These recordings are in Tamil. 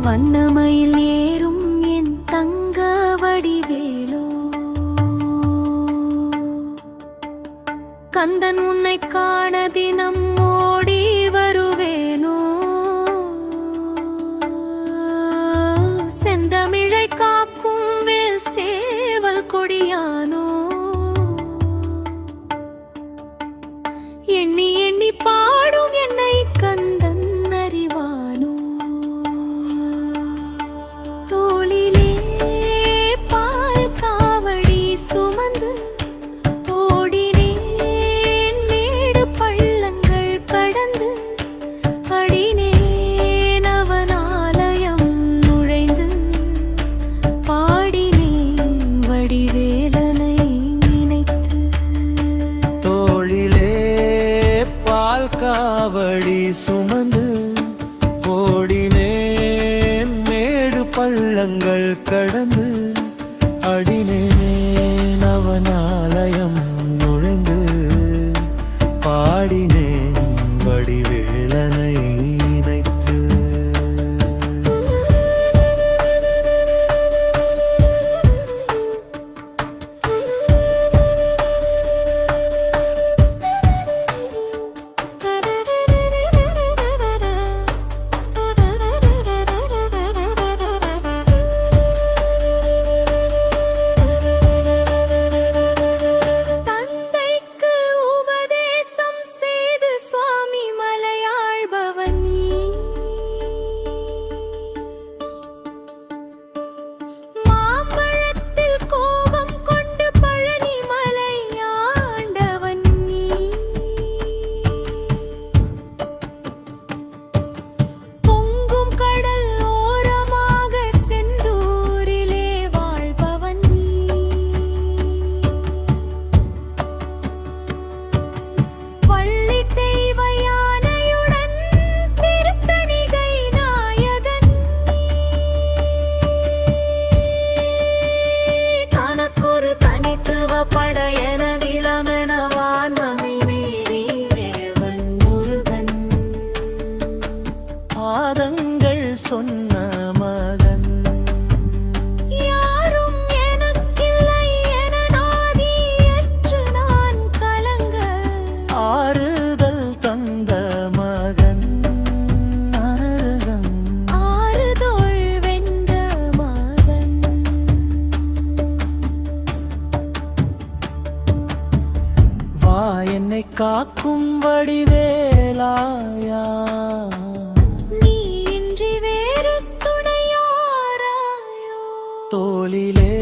வண்ணமயில் ஏறும் என் தங்க வடிவேலோ, கந்தன் உன்னை காண தினம் ஓடி வருவேனோ, செந்தமிழை காக்கும் வேல் சேவல் கொடியானோ, எண்ணி எண்ணி பாடும் என்னை கந்தன் அறிவானோ, தோளிலே பால் காவடி சுமந்து ஓடினேன் மேடு பள்ளங்கள் கடந்து, அடினேன் அவன் ஆலயம் நுழைந்து, பாடினேன் வடிவேலனை நினைத்து. தோளிலே பால் காவடி சுமந்து ஓடினேன் மேடு பள்ளங்கள் கடந்து, அடினேன் அவன் ஆலயம் நுழைந்து, பாடினேன் வடிவேலனை நினைத்து. தந்தைக்கு உபதேசம் செய்து சுவாமி மலையாழ்பவன் நீ, மாம்பழத்தில் கோபம் கொண்டு பழனி மலை ஆண்டவன் நீ, பொங்கும் கடல் ஓரமாக செந்தூரிலே வாழ்பவன் நீ, வள்ளி தெய்வ யானையுடன் திருத்தணிகை நாயகன் நீ, தனக்கொரு தனித்துவ படையென நிலமென வான்மமி மீறி தேவன் முருகன், பாதங்கள் சொன்ன மகன், யாரும் எனக்கில்லை என நாதியற்று நான் கலங்க, ஆறுதல் தந்த மகன் அருகன். ஆறுதோள் வென்ற மகன். வா என்னை காக்கும் வடிவேலாயா, நீ இன்றி வேறு துணையாராயோ, தோளிலே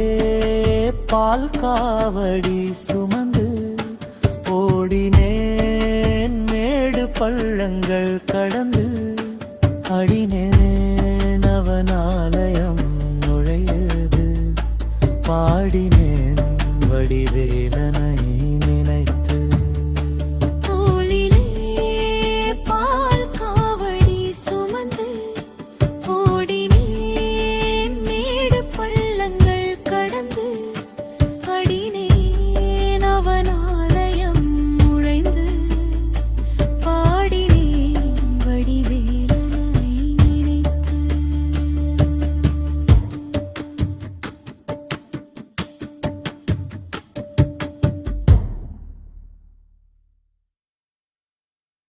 பால் காவடி சுமந்து ஓடினேன் மேடு பள்ளங்கள் கடந்து, அடினேன் அவன் ஆலயம் நுழையது, பாடினேன் வடிவேலனை